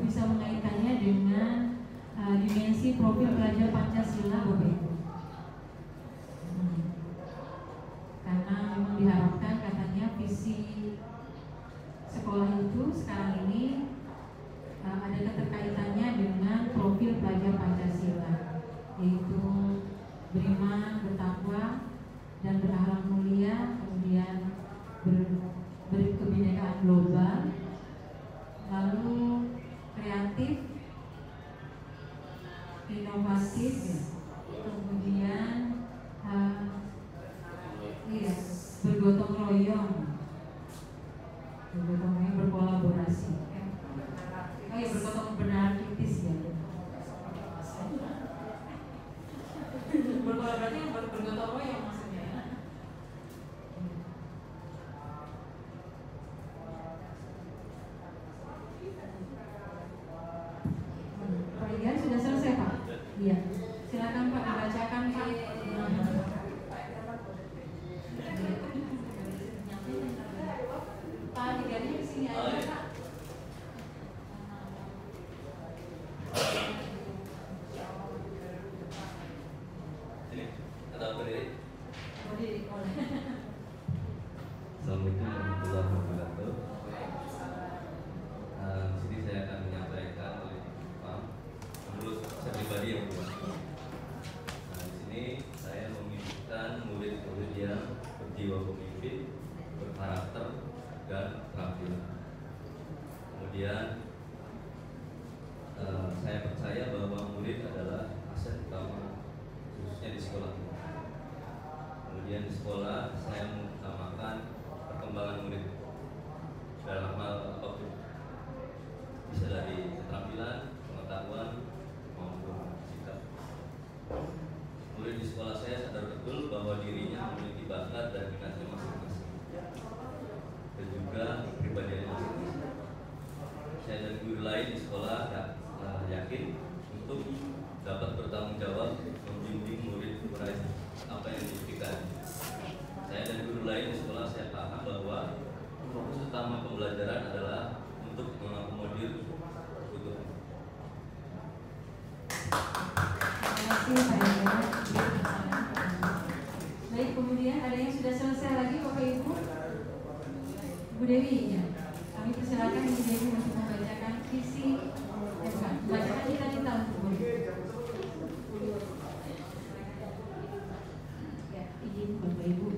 bisa mengaitkannya dengan dimensi profil pelajar Pancasila, Bapak Ibu. Karena memang diharapkan katanya visi sekolah itu sekarang ini ada keterkaitannya dengan profil pelajar Pancasila, yaitu beriman, bertakwa, dan berakhlak mulia, kemudian berkebinekaan global, lalu kreatif, inovatif, kemudian bergotong royong, berkolaborasi, bergotong beranalitis ya. Berkolaborasi bergotong royong maksudnya. Pak Ian sudah selesai Pak? Iya. Silakan Pak dibacakan Pak. Pak diganya di sini aja Pak. Ini ada berdiri. Berdiri boleh. Assalamualaikum warahmatullahi wabarakatuh. Di sini saya akan menyampaikan oleh Pak menurut saya pribadi yang buat. Di sini saya memimpikan murid-murid yang berjiwa pemimpin, berkarakter dan terampil. Kemudian saya percaya bahwa murid adalah aset utama khususnya di sekolah. Kemudian di sekolah saya mengutamakan perkembangan murid dalam hal apapun, bisa dari keterampilan, pengetahuan maupun sikap. Murid di sekolah saya sadar betul bahwa dirinya memiliki bakat dan minatnya masing-masing dan juga kepribadiannya masing-masing. Saya dan guru lain di sekolah yakin untuk dapat bertanggung jawab membimbing murid meraih apa yang diimpikan. Saya dan guru lain di sekolah saya paham bahwa fokus utama pembelajaran adalah untuk mengakomodir kebutuhan. Terima kasih Pak Ian. Baik, kemudian ada yang sudah selesai lagi Bapak Ibu? Bu Dewi ya. Kami persilakan Ibu Dewi untuk membacakan visi membacakan cita-cita untuk murid. Ya, izin Bapak Ibu.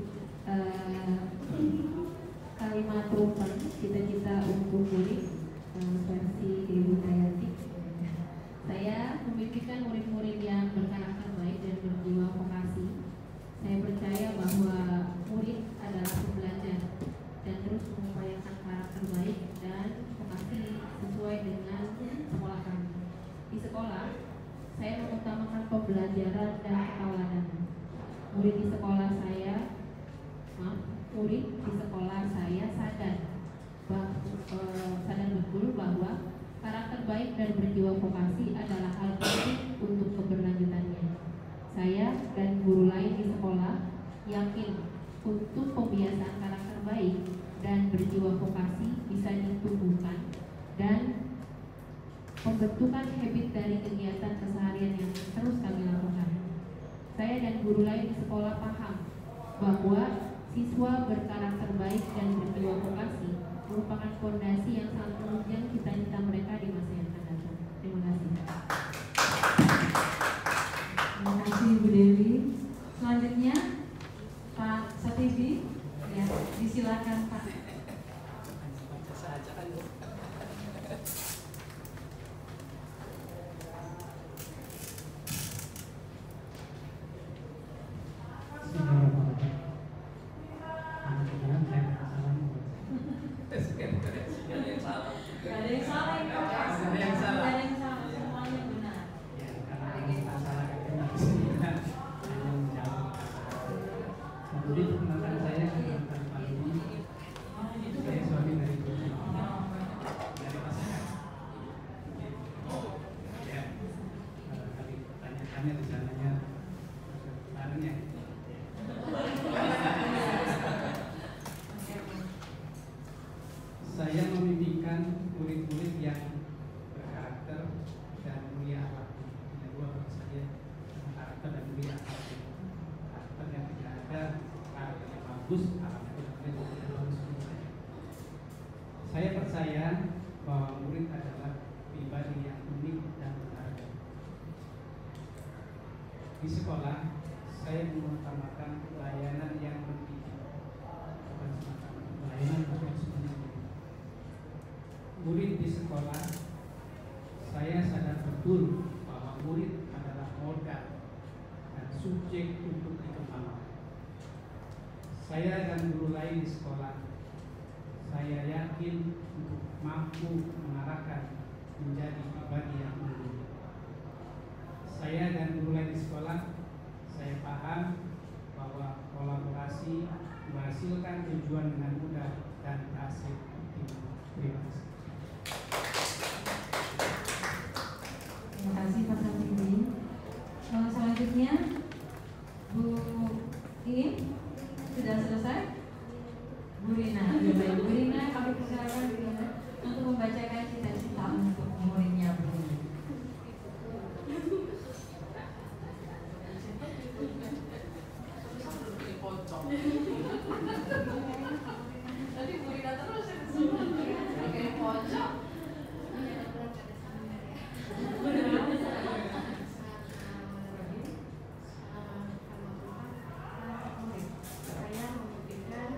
Kalimat rumpun cita-cita untuk murid versi Ibu Dayati. Saya memimpikan murid-murid yang berkarakter baik dan berjiwa vokasi. Saya percaya bahwa murid adalah pembelajar dan terus mengupayakan karakter baik dan vokasi sesuai dengan sekolah kami. Di sekolah, saya mengutamakan pembelajaran dan ketauladan. Murid di sekolah saya sadar betul bahwa karakter baik dan berjiwa vokasi adalah hal penting untuk keberlanjutannya. Saya dan guru lain di sekolah yakin untuk pembiasaan karakter baik dan berjiwa vokasi bisa ditumbuhkan dan pembentukan habit dari kegiatan keseharian yang terus kami lakukan. Saya dan guru lain di sekolah paham bahwa siswa berkarakter baik dan berjiwa vokasi merupakan fondasi yang sangat menunjang cita-cita mereka di masa yang akan datang. Terima kasih. Terima kasih Ibu Dewi. Selanjutnya Pak Satibi, ya, disilakan Pak. Saya memimpikan murid-murid yang berkarakter di sekolah saya mengutamakan layanan yang penting, bukan semata layanan bukan semuanya. Murid di sekolah, saya sadar betul bahwa murid adalah modal dan subjek untuk dikembangkan. Saya dan guru lain di sekolah, saya yakin untuk mampu mengarahkan menjadi pribadi yang unggul. Saya dan guru lain di sekolah, saya paham bahwa kolaborasi menghasilkan tujuan dengan mudah dan hasil optimal. Terima kasih. Terima kasih Pak Satiri. Selanjutnya Bu Iin sudah selesai. Bu Rina, Bu Rina, kami persilakan Bu Rina untuk membacakan cita-cita untuk muridnya Bu Rina. Tadi Bu Rina terus kayak pojok. Saya memimpikan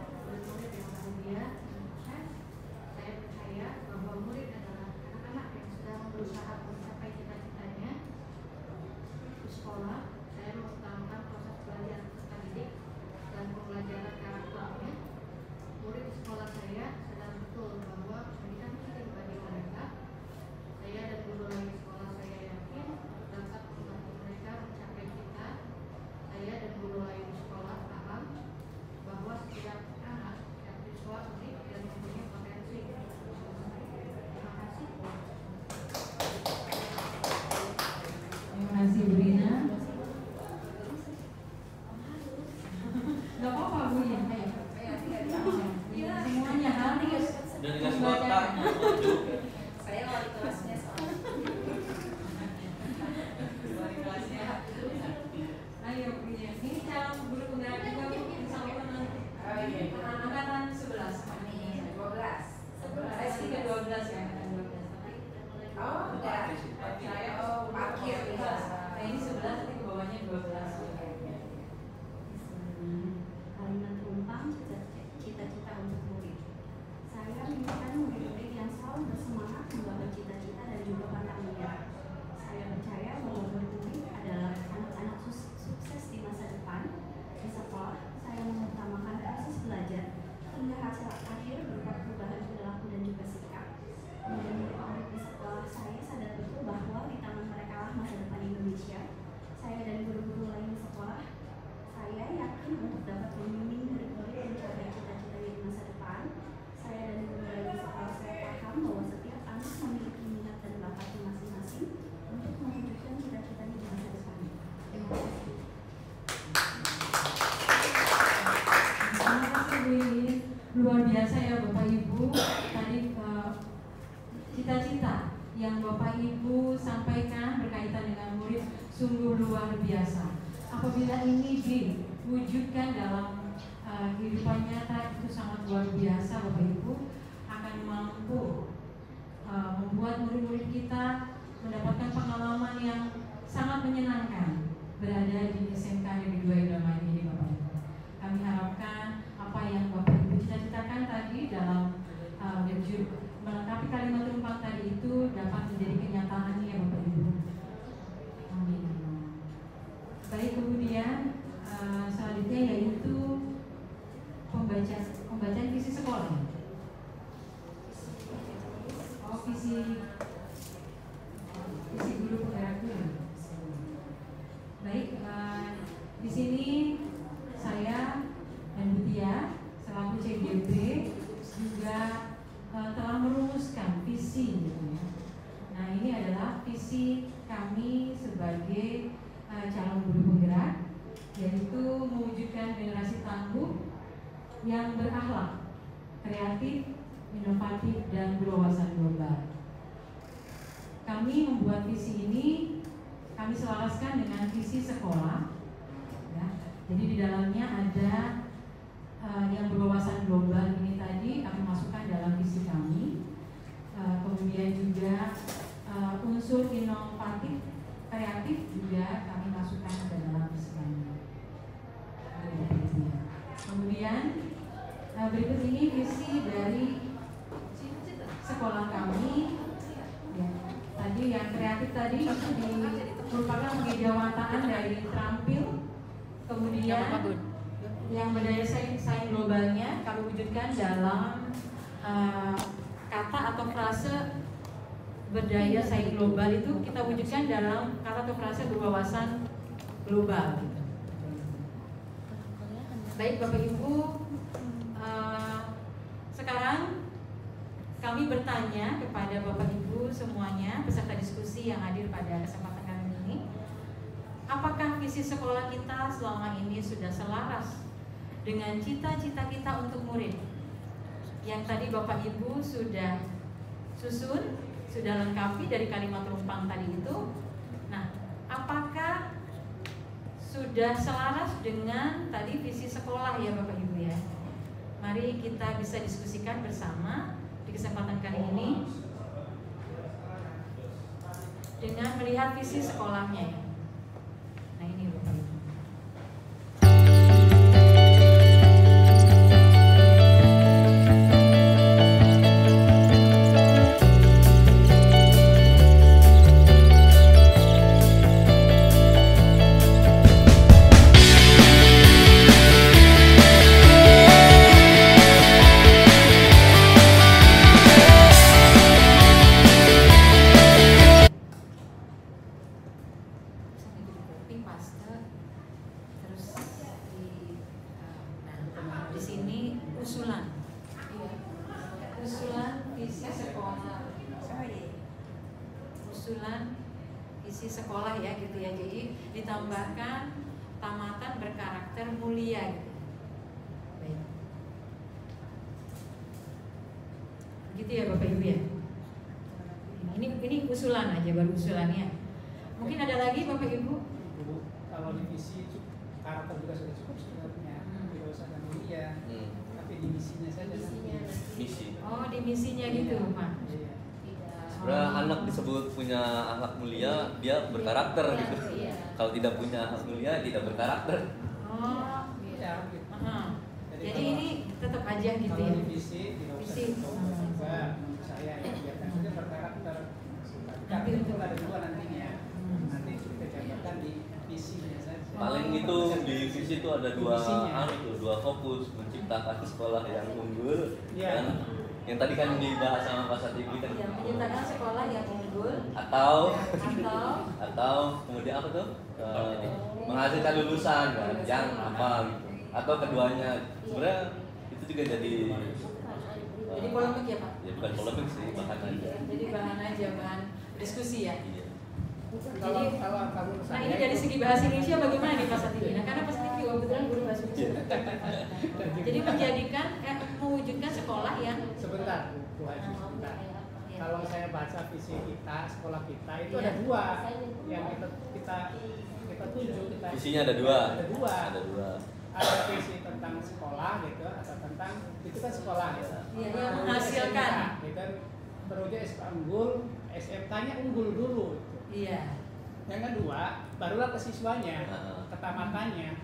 murid yang bahagia dan sukses. Saya percaya bahwa murid adalah anak-anak yang sedang berusaha mencapai cita-citanya. Di sekolah, saya mengutamakan proses belajar peserta didik dan pembelajaran karakternya. Murid di sekolah saya sadar betul bahwa pendidikan penting bagi mereka. Saya dan guru lain di sekolah saya yakin dapat membantu mereka mencapai cita. Saya dan guru lain di sekolah paham bahwa setiap anak, setiap siswa unik dan mempunyai potensi. Terima kasih. Terima kasih Bu Rina. Gak apa-apa Bu Iin. Semuanya harus Dan dikasih kotak, Saya wali kelasnya soalnya. Wali kelasnya. Ayo Bu Iin. Ini calon guru penggerak juga Bu, disampaikan nanti. Oh iya. Angkatan 11. Amin. 12. Saya sih ke 12 ya, angkatan 12. Tapi Oh, enggak. Saya parkir di kelas. nah ini 11 nanti ke bawahnya 12. Kalimat rumpang cita-cita untuk murid. Saya menginginkan murid-murid yang selalu bersemangat menggapai cita-cita dan juga pantang-menyerah. Saya percaya bahwa murid-murid adalah anak-anak sukses di masa depan. Di sekolah, saya mengutamakan proses belajar hingga hasil akhir berupa perubahan perilaku dan juga sikap. Murid-murid di sekolah saya sadar betul bahwa di tangan mereka lah masa depan Indonesia. Saya dan guru-guru lain di sekolah, saya yakin untuk dapat membimbing murid-murid mencapai cita-cita di masa depan. Saya dan guru lain di sekolah saya paham bahwa setiap anak memiliki minat dan bakatnya masing-masing untuk mewujudkan cita-citanya di masa depan. Terima kasih. Terima kasih Bu Iin. Luar biasa ya Bapak Ibu. Tadi cita-cita yang Bapak Ibu sampaikan berkaitan dengan murid sungguh luar biasa. Apabila ini diwujudkan dalam kehidupan nyata, itu sangat luar biasa Bapak Ibu, akan mampu membuat murid-murid kita mendapatkan pengalaman yang sangat menyenangkan berada di SMK Negeri 2 Indramayu ini Bapak Ibu. Kami harapkan apa yang Bapak Ibu cita-citakan tadi dalam melengkapi kalimat rumpang tadi itu dapat menjadi kenyataan ya Bapak Ibu. Amin. Baik, kemudian selanjutnya yaitu pembacaan visi sekolah. Oh, visi guru penggeraknya. Baik, di sini saya dan Bu Tia selaku CGB juga telah merumuskan visi. Nah, ini adalah visi kami sebagai calon guru penggerak, yaitu mewujudkan generasi tangguh yang berakhlak, kreatif, inovatif, dan berwawasan global. Kami membuat visi ini, kami selaraskan dengan visi sekolah. Ya. Jadi di dalamnya ada yang berwawasan global ini tadi kami masukkan dalam visi kami. Kemudian juga unsur inovatif kreatif juga kami masukkan ke dalam semuanya. Kemudian berikut ini visi dari sekolah kami. Ya, tadi yang kreatif tadi itu merupakan kegiatan dari terampil. Kemudian yang berdaya saing globalnya kami wujudkan dalam kata atau frase berdaya saing global itu kita wujudkan dalam kata atau frase berwawasan global. Baik Bapak Ibu, sekarang kami bertanya kepada Bapak Ibu semuanya peserta diskusi yang hadir pada kesempatan kali ini, apakah visi sekolah kita selama ini sudah selaras dengan cita-cita kita untuk murid? Yang tadi Bapak Ibu sudah susun, sudah lengkapi dari kalimat rumpang tadi itu. Nah, apakah sudah selaras dengan tadi visi sekolah ya Bapak Ibu ya? Mari kita bisa diskusikan bersama di kesempatan kali ini dengan melihat visi sekolahnya ya. Nah ini Bapak Ibu. Usulan isi sekolah ya gitu ya. Jadi ditambahkan tamatan berkarakter mulia gitu. Baik. Begitu ya Bapak Ibu ya. Ini usulan aja, baru usulannya. Mungkin ada lagi Bapak Ibu? Kalau di visi karakter juga sudah cukup sebenarnya. Tidak usah dan mulia. Tapi di misinya saja. Misi. Oh, di misinya gitu, Pak. Iya. Sebenarnya anak disebut punya akhlak mulia, dia berkarakter gitu. Kalau tidak punya akhlak mulia, tidak berkarakter. Oh, Iya. Gitu. Jadi ini tetap aja gitu kalau ya. di visi tidak usah dicoba juga menurut saya ya, biarkan saja berkarakter. Tapi itu ada dua nantinya. Nanti kita jabarkan di visinya saja. Paling itu di visi itu ada dua fokus, menciptakan sekolah yang unggul dan yang tadi kan dibahas sama Pak Satibwi kan, menciptakan sekolah yang unggul atau kemudian apa tuh menghasilkan lulusan kan, yang apa gitu, atau keduanya. Sebenarnya itu juga jadi polemik ya Pak? Ya bukan polemik sih, bahan aja. Jadi bahan aja, bahan diskusi ya. Iya. Jadi, nah ini dari segi bahasa Indonesia bagaimana nih Pak Satibwi? Nah, karena Pak Satibwi kebetulan guru bahasa Indonesia. Jadi menjadikan, mewujudkan sekolah yang sebentar, Bu Haji, sebentar. Kalau saya baca visi kita, sekolah kita itu ada dua yang kita tuju. Visinya ada dua. Ada dua. Ada visi tentang sekolah gitu, atau tentang itu kan sekolah ya. Iya, yang menghasilkan. Gitu kan, terusnya SK unggul, SMK-nya unggul dulu. Iya. Yang kedua, barulah ke siswanya, ketamatannya.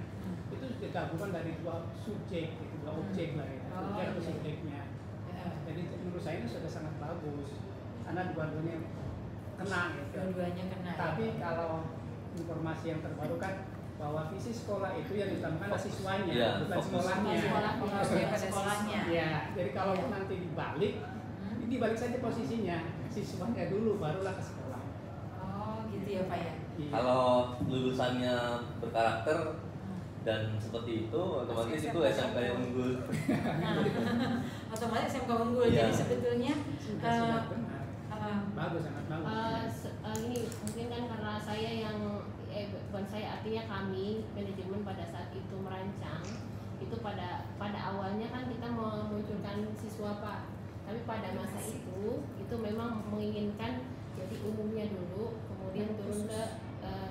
Itu digabungkan dari dua subjek, dua objek lah ya. Subjek atau subjeknya. Jadi menurut saya ini sudah sangat bagus karena dua-duanya kena gitu. Dua-duanya kena. Tapi kalau informasi yang terbaru kan bahwa visi sekolah itu yang ditambahkan adalah siswanya, bukan sekolahnya. Sekolahnya. Ya, jadi kalau nanti dibalik, dibalik saja posisinya, siswanya dulu barulah ke sekolah. Gitu ya Pak ya. Kalau lulusannya berkarakter dan seperti itu, otomatis itu SMK yang unggul. Otomatis SMK unggul. Jadi sebetulnya bagus, sangat bagus. Ini mungkin kan karena saya yang bukan saya, artinya kami manajemen pada saat itu merancang itu pada awalnya kan kita memunculkan siswa Pak. Tapi pada masa itu memang menginginkan jadi umumnya dulu, kemudian turun ke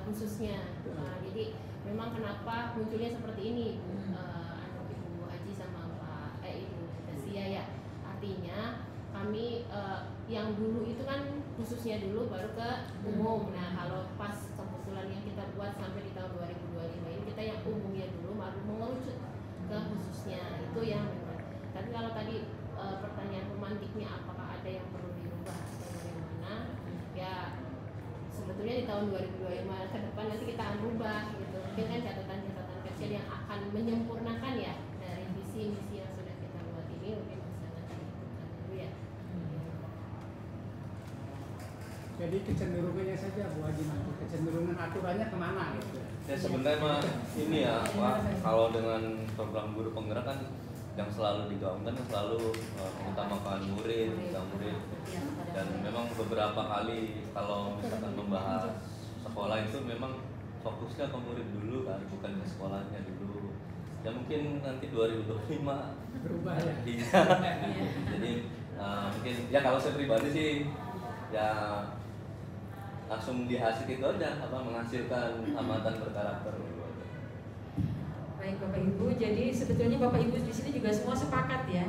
khususnya. Nah, jadi memang kenapa munculnya seperti ini, Ibu Haji sama Ibu Dasia ya. Artinya kami yang dulu itu kan khususnya dulu baru ke umum. Nah, kalau pas usulan yang kita buat sampai di tahun 2025 ini kita yang umumnya dulu baru mengerucut ke khususnya itu yang memang. Tapi kalau tadi pertanyaan romantiknya apakah ada yang perlu dirubah atau bagaimana, ya sebetulnya di tahun 2025 ke depan nanti kita akan rubah gitu. Mungkin kan catatan-catatan kecil yang akan menyempurnakan ya dari visi-misi yang sudah kita buat ini mungkin bisa nanti ikutan dulu ya. Jadi kecenderungannya saja Bu Haji, nanti kecenderungan aturannya kemana gitu. Ya sebenarnya mah ini ya Pak, kalau dengan program guru penggerak kan yang selalu digaungkan kan selalu mengutamakan murid, dan memang beberapa kali kalau misalkan membahas sekolah itu memang fokusnya ke murid dulu kan, bukan ke sekolahnya dulu. Ya mungkin nanti 2025 Berubah ya. Iya. Jadi mungkin ya kalau saya pribadi sih ya langsung dihasik itu aja, menghasilkan amatan berkarakter. Baik Bapak Ibu, jadi sebetulnya Bapak Ibu di sini juga semua sepakat ya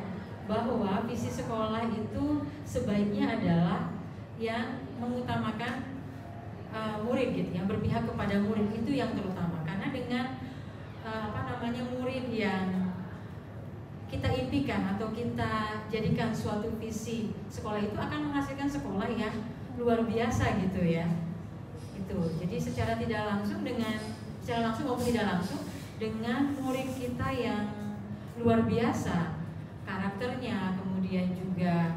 bahwa visi sekolah itu sebaiknya adalah yang mengutamakan murid gitu, yang berpihak kepada murid itu yang terutama. Karena dengan murid yang kita impikan atau kita jadikan suatu visi sekolah itu akan menghasilkan sekolah yang luar biasa gitu ya. Itu. Jadi secara langsung maupun tidak langsung dengan murid kita yang luar biasa karakternya, kemudian juga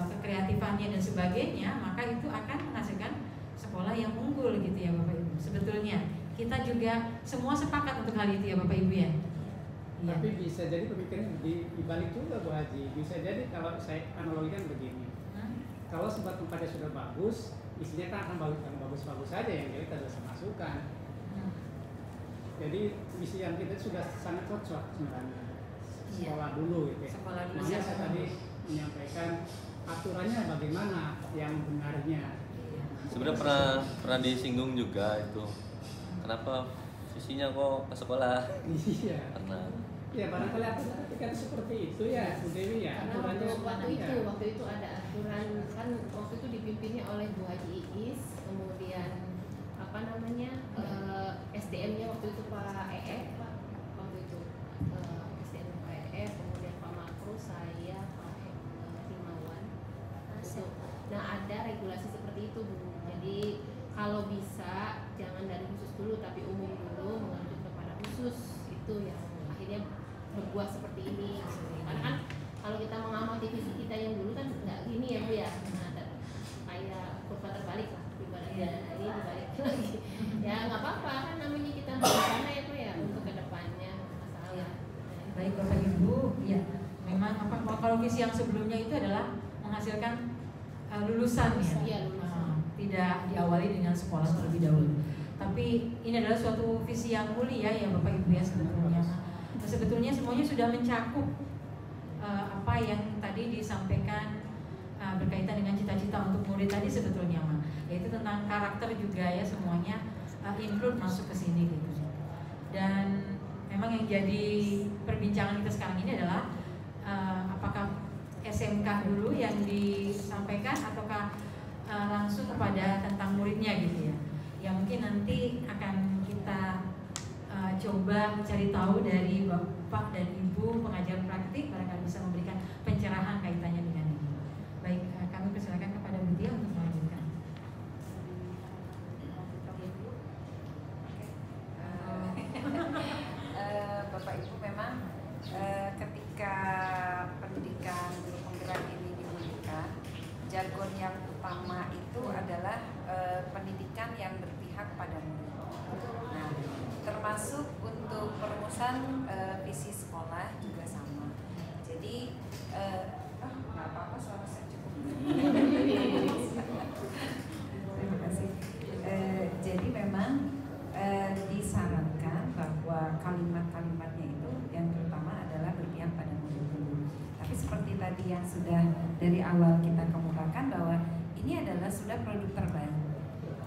kekreatifannya dan sebagainya, maka itu akan menghasilkan sekolah yang unggul gitu ya Bapak Ibu. Sebetulnya kita juga semua sepakat untuk hal itu ya Bapak Ibu ya. Tapi bisa jadi pemikirannya dibalik juga Bu Haji. Bisa jadi kalau saya analogikan begini, kalau sebab tempatnya sudah bagus, isinya kan akan bagus-bagus saja yang kita bisa masukkan. Jadi misi yang kita sudah sangat cocok sebenarnya. Sekolah dulu gitu ya. Sekolah dulu. Makanya saya tadi menyampaikan aturannya bagaimana yang benarnya. Sebenarnya pernah disinggung juga itu. Kenapa visinya kok ke sekolah? Iya. Karena ya barangkali aturan kan seperti itu ya Bu Dewi ya. Karena Aturannya waktu itu ada aturan kan, waktu itu dipimpinnya oleh Bu Haji Iis, kemudian SDM-nya waktu itu Pak waktu itu SDM Pak kemudian Pak Makru, saya Pak Himawan. Nah ada regulasi seperti itu Bu. Jadi kalau bisa jangan dari khusus dulu tapi umum dulu mengacu kepada khusus, itu yang akhirnya berbuat seperti ini. Karena kan kalau kita mengamati visi kita yang dulu kan nggak gini ya Bu ya, kayak kurva terbalik lah ibaratnya, ini dibalik lagi. Ya nggak apa-apa kan, namanya kita berencana ya Bu ya untuk kedepannya masalah. Baik Bapak Ibu, ya memang kalau visi yang sebelumnya itu adalah menghasilkan lulusan ya. Iya, lulusan. Tidak diawali dengan sekolah terlebih dahulu. Tapi ini adalah suatu visi yang mulia ya Bapak Ibu ya sebetulnya. Sebetulnya semuanya sudah mencakup apa yang tadi disampaikan berkaitan dengan cita-cita untuk murid tadi sebetulnya mah, yaitu tentang karakter juga ya, semuanya include masuk ke sini gitu. Dan memang yang jadi perbincangan kita sekarang ini adalah apakah SMK dulu yang disampaikan ataukah langsung kepada tentang muridnya gitu ya. Yang mungkin nanti akan kita coba cari tahu dari Bapak dan Ibu pengajar praktik, barangkali bisa memberikan pencerahan kaitannya dengan ini. Baik, kami persilakan kepada Bu Tia untuk melanjutkan. Bapak Ibu, memang ketika pendidikan guru penggerak ini dimulaikan, jargon yang utama itu adalah pendidikan yang berpihak pada murid. Nah, termasuk untuk perumusan visi sekolah juga sama. Jadi nggak apa-apa, suara saya cukup. Terima kasih. Jadi memang disarankan bahwa kalimat-kalimatnya itu yang terutama adalah berpihak pada murid dulu. Tapi seperti tadi yang sudah dari awal kita kemukakan bahwa ini adalah sudah produk terbaik.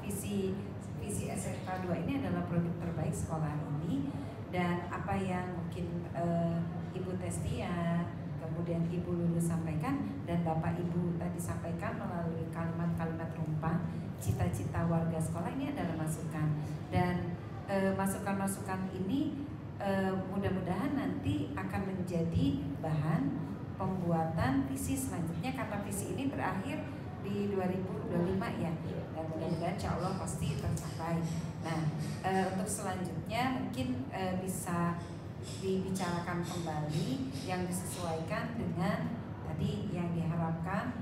Visi SMK 2 ini adalah produk terbaik sekolah ini, dan apa yang mungkin Ibu Testia, kemudian Ibu Lulu sampaikan dan Bapak Ibu tadi sampaikan melalui kalimat-kalimat rumpah, cita-cita warga sekolah ini adalah masukan. masukan-masukan ini mudah-mudahan nanti akan menjadi bahan pembuatan visi selanjutnya, karena visi ini berakhir di 2025 ya, dan mudah-mudahan insya Allah pasti tercapai. Nah, untuk selanjutnya mungkin bisa dibicarakan kembali yang disesuaikan dengan tadi yang diharapkan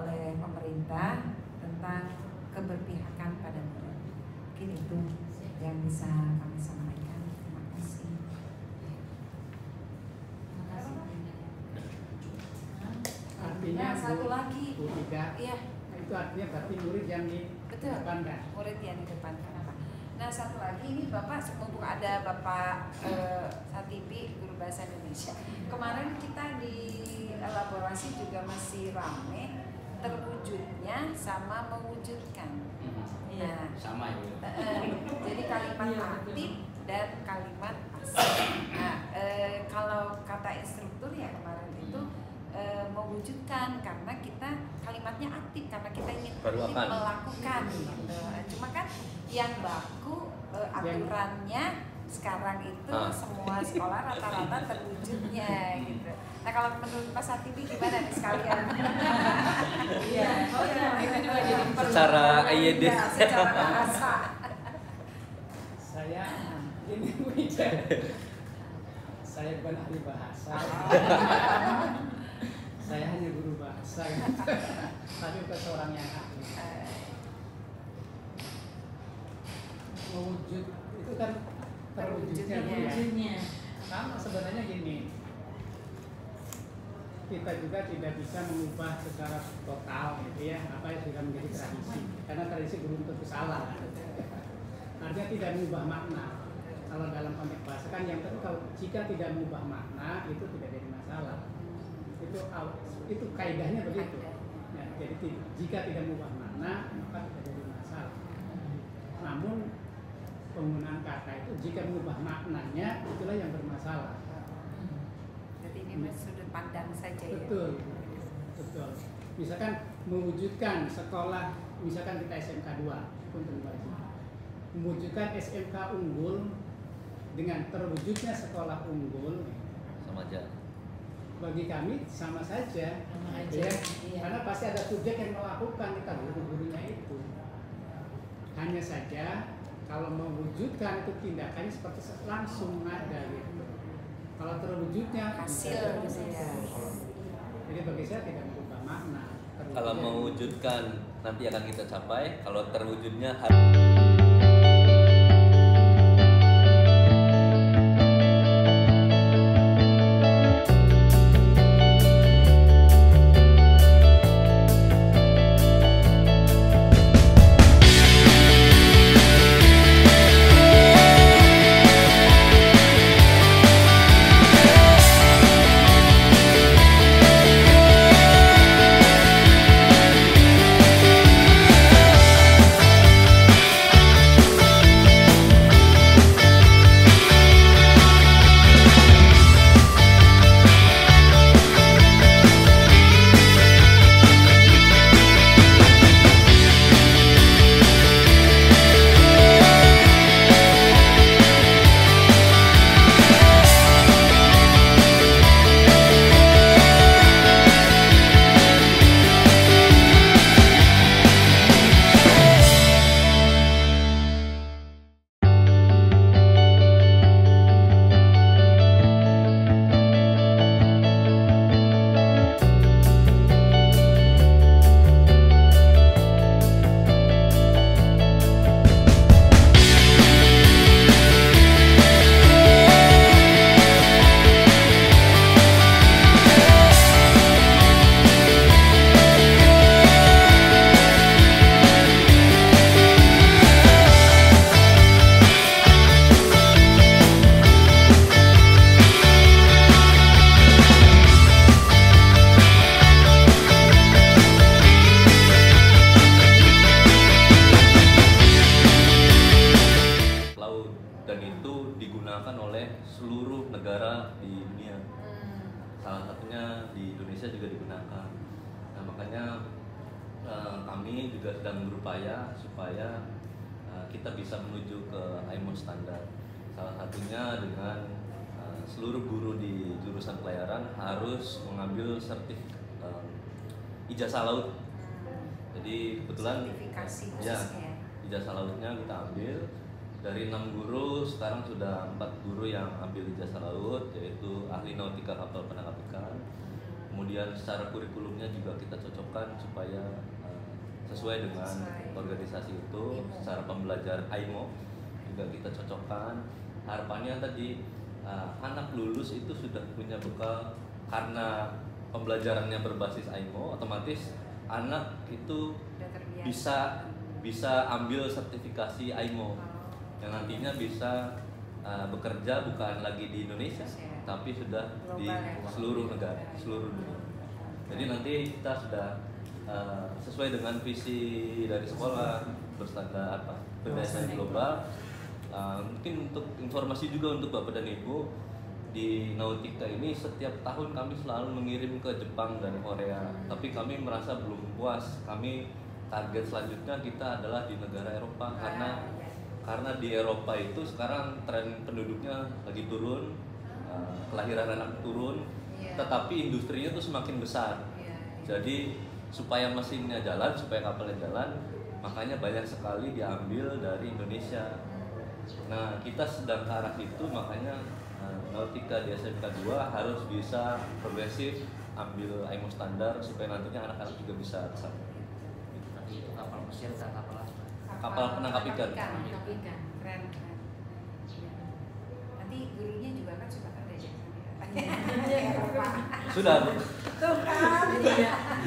oleh pemerintah tentang keberpihakan pada murid. Mungkin itu yang bisa kami sampaikan. Terima kasih. Artinya satu lagi. Bu Ida, Iya. itu artinya berarti murid yang di Betul. depan kan? Murid yang di depan kenapa? Nah, satu lagi ini Bapak, mumpung ada Bapak Satibi, Guru Bahasa Indonesia. Kemarin kita di elaborasi juga masih rame terwujudnya sama mewujudkan. Nah, Sama ya. jadi kalimat aktif dan kalimat pasif. Nah, kalau kata instruktur ya kemarin itu mewujudkan, karena kita kalimatnya aktif karena kita ingin aktif melakukan. Cuma kan yang baku aturannya sekarang itu semua sekolah rata-rata terwujudnya gitu. Nah, kalau menurut Pak Satibi gimana nih sekalian? Iya. Oh ya, itu juga jadi Secara IED. Secara bahasa. Saya ini Bu Ida. Saya bukan ahli bahasa. Saya hanya guru bahasa, tapi bukan seorang yang ahli. Mewujud itu kan terwujudnya Bu, ya. wujudnya. Sama sebenarnya gini, kita juga tidak bisa mengubah secara total gitu ya apa yang sudah menjadi tradisi, karena tradisi belum tentu salah. Artinya tidak mengubah makna. Kalau dalam konteks bahasa kan yang tentu kalau jika tidak mengubah makna itu tidak jadi masalah. Itu kaidahnya begitu. Ya, jadi jika tidak mengubah makna maka tidak jadi masalah. Namun penggunaan kata itu jika mengubah maknanya itulah yang bermasalah. Jadi ini sudut pandang saja ya. Betul, betul. Misalkan mewujudkan sekolah, misalkan kita SMK 2 untuk mewujudkan SMK unggul dengan terwujudnya sekolah unggul Sama aja. bagi kami sama saja, Sama aja, ya. iya. Karena pasti ada subjek yang melakukan, kita guru-gurunya itu. Hanya saja kalau mewujudkan itu tindakannya seperti langsung ada gitu. Kalau terwujudnya Hasil gitu ya. Jadi bagi saya tidak merubah makna. Kalau mewujudkan nanti akan kita capai, kalau terwujudnya seluruh negara di dunia. Salah satunya di Indonesia juga digunakan. Nah, makanya kami juga sedang berupaya supaya kita bisa menuju ke IMO standar. Salah satunya dengan seluruh guru di jurusan pelayaran harus mengambil ijazah laut. Jadi kebetulan sertifikasi ya, khususnya. ijazah lautnya kita ambil. Dari 6 guru sekarang sudah 4 guru yang ambil ijazah laut, yaitu ahli nautika kapal penangkap ikan. Kemudian secara kurikulumnya juga kita cocokkan supaya sesuai dengan organisasi itu. Secara pembelajaran IMO juga kita cocokkan. Harapannya tadi anak lulus itu sudah punya bekal, karena pembelajarannya berbasis IMO, otomatis anak itu Udah terbiasa. bisa ambil sertifikasi IMO yang nantinya bisa bekerja bukan lagi di Indonesia, tapi sudah di seluruh negara, seluruh dunia. Jadi nanti kita sudah sesuai dengan visi dari sekolah berstandar berdasarkan global. Mungkin untuk informasi juga untuk Bapak dan Ibu, di Nautika ini setiap tahun kami selalu mengirim ke Jepang dan Korea, tapi kami merasa belum puas. Kami target selanjutnya kita adalah di negara Eropa, karena di Eropa itu sekarang tren penduduknya lagi turun, kelahiran anak turun, tetapi industrinya tuh semakin besar. Jadi supaya mesinnya jalan, supaya kapalnya jalan, makanya banyak sekali diambil dari Indonesia. Nah, kita sedang ke arah itu, makanya Nautika di SMK 2 harus bisa progresif, ambil IMO standar supaya nantinya anak-anak juga bisa kesana. Tadi itu kapal Mesir dan kapal apa? Kapal penangkap ikan. Penangkap ikan. Keren. Nanti gurunya juga kan suka kerja. Sudah, Bu. Tuh kan.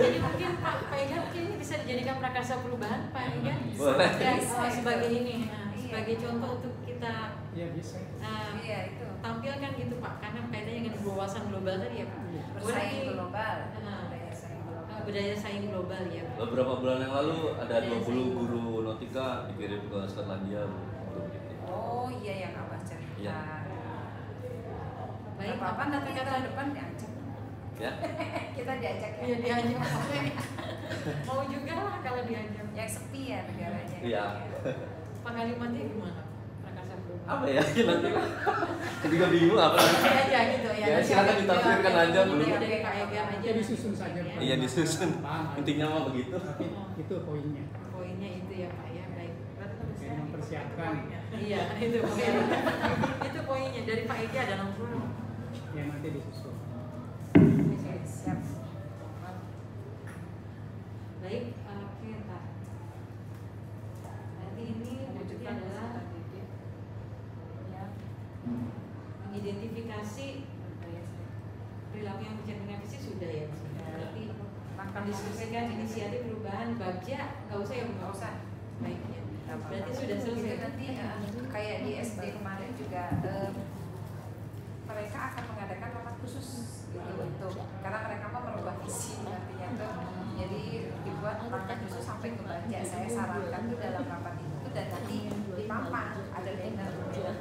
Jadi mungkin Pak Ega mungkin ini bisa dijadikan prakarsa perubahan Pak Ega. Boleh. Ya, sebagai ini, sebagai contoh untuk kita Ya bisa. Iya itu. tampilkan gitu Pak, karena kaitannya dengan wawasan global tadi ya Pak. Bersaing global. Nah, Budaya saing global. budaya saing global ya. Beberapa bulan yang lalu ada 20 guru Nautika dikirim ke Skotlandia, Bu. Untuk itu. Oh iya yang Abah cerita. Iya. Baik, Apa nanti kata tahun depan diajak. Ya. Kita diajak ya. Iya diajak. Mau juga lah kalau diajak. Yang sepi ya negaranya. Iya. Pak Kalimantan gimana? Prakarsa perubahan. Apa ya? Nanti juga bingung apa. Nanti aja gitu ya. Ya, silakan ditafsirkan aja dulu. Dari Pak Ega aja. Ya disusun saja. Pak. Iya, disusun. Paham. Intinya mah begitu. Tapi itu poinnya. Poinnya itu ya Pak ya. Baik. Yang mempersiapkan. Iya, itu poinnya. Itu poinnya dari Pak Ega ada 60. Ya nanti disusun. Oke, siap. Baik, oke Pak. Nanti ini wujudnya adalah ya, mengidentifikasi perilaku yang mencerminkan visi sudah ya. Berarti mendiskusikan inisiatif perubahan Bagja nggak usah ya Bu? Nggak usah. Baik ya. Berarti sudah Itu selesai. nanti kayak di SD kemarin juga mereka akan mengadakan rapat khusus gitu untuk karena mereka mau merubah visi nantinya tuh jadi dibuat rapat khusus sampai ke Bagja. Saya sarankan tuh dalam rapat itu dan nanti di papan ada banner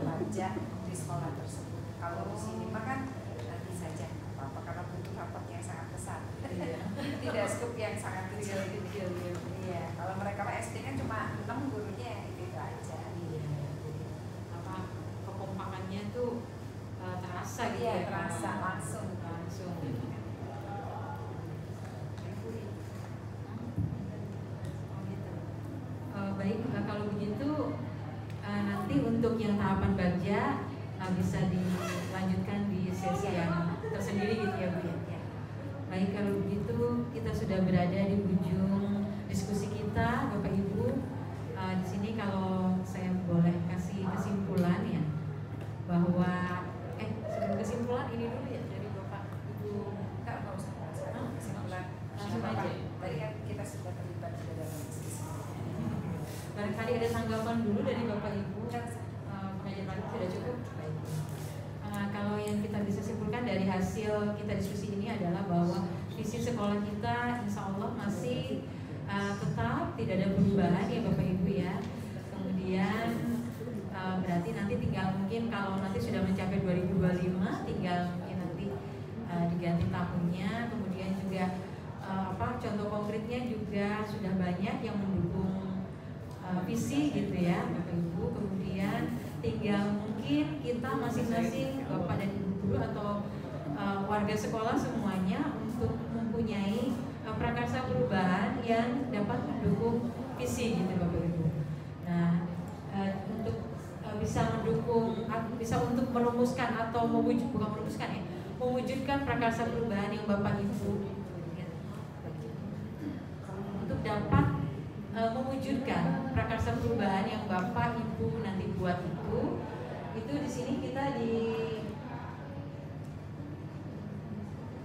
Bagja di sekolah tersebut. Kalau di sini mah kan nanti saja apa karena butuh rapat yang sangat besar. Tidak skup yang sangat kecil gitu. Iya, kalau mereka mah SD kan cuma 6 gurunya itu aja. Iya. Apa kekompakannya tuh terasa gitu Iya, ya. terasa langsung. Baik, kalau begitu nanti untuk yang tahapan Bagja bisa dilanjutkan di sesi yang tersendiri gitu ya Bu ya. Baik, kalau begitu kita sudah berada di ujung diskusi kita Bapak Ibu. Di sini kalau saya boleh kasih kesimpulan ya bahwa sebelum kesimpulan ini dulu ya dari Bapak Ibu. Enggak usah kesimpulan. Langsung aja. Tadi kan kita sudah terlibat di dalam diskusi. Barangkali ada tanggapan dulu dari Bapak Ibu. Pengajian pagi sudah cukup. Baik. Kalau yang kita bisa simpulkan dari hasil kita diskusi ini adalah bahwa visi sekolah kita insya Allah masih tetap tidak ada perubahan ya Bapak Ibu ya. Kemudian berarti nanti tinggal mungkin kalau nanti sudah mencapai 2025 tinggal mungkin nanti diganti tahunnya. Kemudian juga contoh konkretnya juga sudah banyak yang mendukung visi visi gitu ya Bapak Ibu. Kemudian tinggal mungkin kita masing-masing Bapak dan Ibu guru atau warga sekolah semuanya untuk mempunyai prakarsa perubahan yang dapat mendukung visi gitu Bapak Ibu. Nah, untuk bisa mendukung, bisa untuk merumuskan atau mewujudkan prakarsa perubahan yang Bapak Ibu untuk dapat mewujudkan prakarsa perubahan yang Bapak Ibu nanti buat itu di sini kita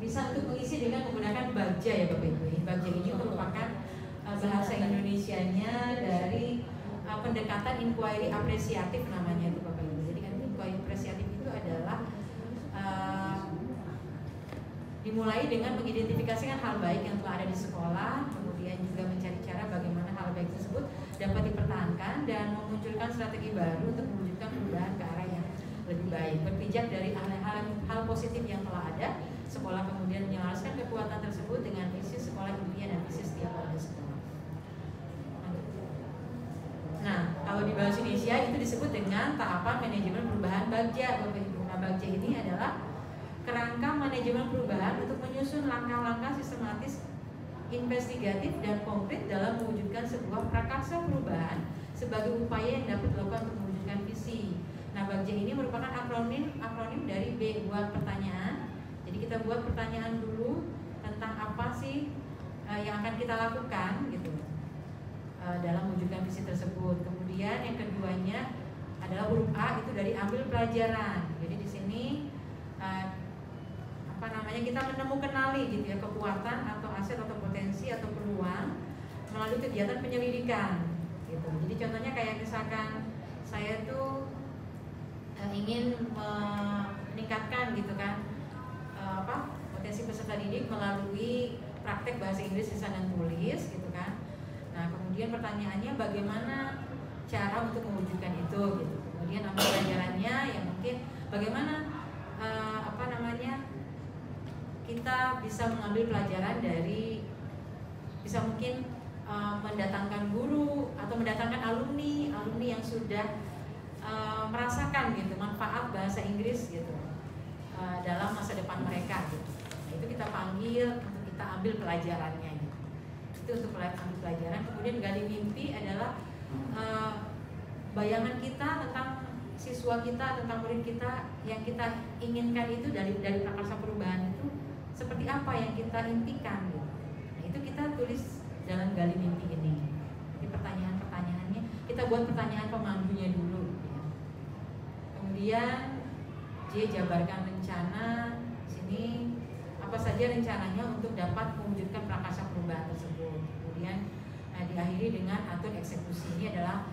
bisa untuk mengisi dengan menggunakan bagja ya Bapak Ibu. Bagja ini merupakan bahasa Indonesianya dari pendekatan inquiry apresiatif namanya itu Bapak Ibu. Jadi kan inquiry apresiatif itu adalah dimulai dengan mengidentifikasikan hal baik yang telah ada di sekolah, kemudian juga mencari cara bagaimana hal baik tersebut dapat dipertahankan dan memunculkan strategi baru untuk mewujudkan perubahan ke arah yang lebih baik. Berpijak dari hal positif yang telah ada, sekolah kemudian menyelaraskan kekuatan tersebut dengan visi sekolah impian dan visi setiap warga sekolah. Nah, kalau di bahasa Indonesia itu disebut dengan tahapan manajemen perubahan bagja Bapak Ibu. Nah, bagja ini adalah kerangka manajemen perubahan untuk menyusun langkah-langkah sistematis, investigatif dan konkret dalam mewujudkan sebuah prakarsa perubahan sebagai upaya yang dapat dilakukan untuk mewujudkan visi. Nah, bagja ini merupakan akronim dari B, buat pertanyaan. Jadi kita buat pertanyaan dulu tentang apa sih yang akan kita lakukan gitu dalam mewujudkan visi tersebut. Kemudian yang keduanya adalah huruf A, itu dari ambil pelajaran. Jadi di sini kita kenali gitu ya kekuatan atau aset atau potensi atau peluang melalui kegiatan penyelidikan gitu. Jadi contohnya kayak misalkan saya tuh ingin meningkatkan gitu kan potensi peserta didik melalui praktek bahasa Inggris lisan dan tulis gitu kan. Nah, kemudian pertanyaannya bagaimana cara untuk mewujudkan itu gitu. Kemudian ambil pelajarannya yang mungkin bagaimana kita bisa mengambil pelajaran dari bisa mungkin mendatangkan guru atau mendatangkan alumni yang sudah merasakan gitu manfaat bahasa Inggris gitu dalam masa depan mereka gitu. Itu kita panggil untuk kita ambil pelajarannya gitu. Itu untuk ambil pelajaran. Kemudian gali mimpi adalah bayangan kita tentang siswa kita, tentang murid kita yang kita inginkan itu dari prakarsa perubahan itu seperti apa yang kita impikan gitu. Nah, itu kita tulis dalam gali mimpi ini. Jadi pertanyaan-pertanyaannya kita buat pertanyaan pemandunya dulu gitu ya. Kemudian J, jabarkan rencana. Sini apa saja rencananya untuk dapat mewujudkan prakarsa perubahan tersebut. Kemudian diakhiri dengan atur eksekusi. Ini adalah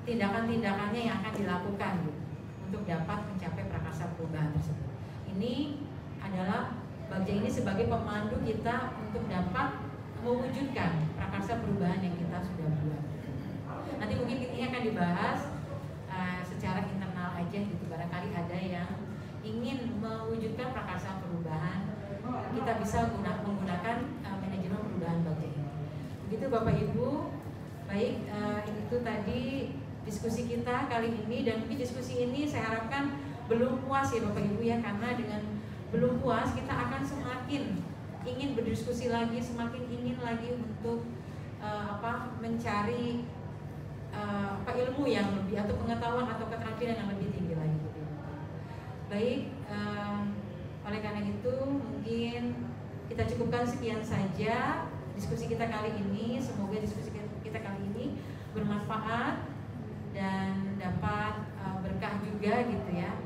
tindakan-tindakannya yang akan dilakukan gitu, untuk dapat mencapai prakarsa perubahan tersebut. Ini adalah bagja ini sebagai pemandu kita untuk dapat mewujudkan prakarsa perubahan yang kita sudah buat. Nanti mungkin ini akan dibahas secara internal aja gitu. Barangkali ada yang ingin mewujudkan prakarsa perubahan, kita bisa menggunakan manajemen perubahan bagja ini. Begitu Bapak Ibu. Baik, itu tadi diskusi kita kali ini, dan mungkin diskusi ini saya harapkan belum puas ya Bapak Ibu ya, karena dengan belum puas kita akan semakin ingin berdiskusi lagi, semakin ingin lagi untuk mencari ilmu yang lebih atau pengetahuan atau keterampilan yang lebih tinggi lagi gitu. Baik, oleh karena itu mungkin kita cukupkan sekian saja diskusi kita kali ini. Semoga diskusi kita kali ini bermanfaat dan dapat berkah juga gitu ya.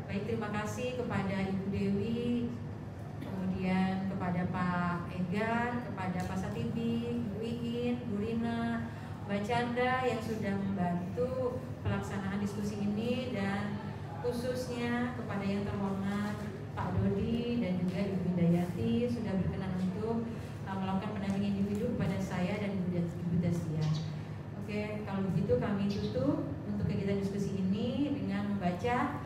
Baik, terima kasih kepada Ibu Dewi, kemudian kepada Pak Egan, kepada Pak Satibi, Bu Iin, Bu Rina, Mbak Chandra yang sudah membantu pelaksanaan diskusi ini, dan khususnya kepada yang terhormat Pak Dodi dan juga Ibu Hidayati sudah berkenan untuk melakukan pendampingan individu kepada saya dan Ibu Dastia. Oke, kalau begitu kami tutup untuk kegiatan diskusi ini dengan membaca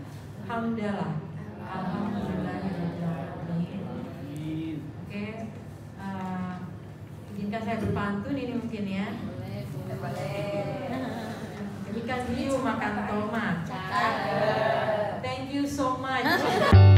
Hamdalah. Alhamdulillahirrahmanirrahim. Oke, izinkan saya berpantun ini mungkin ya. Boleh. Ikan hiu makan tomat. Cakep. Thank you so much.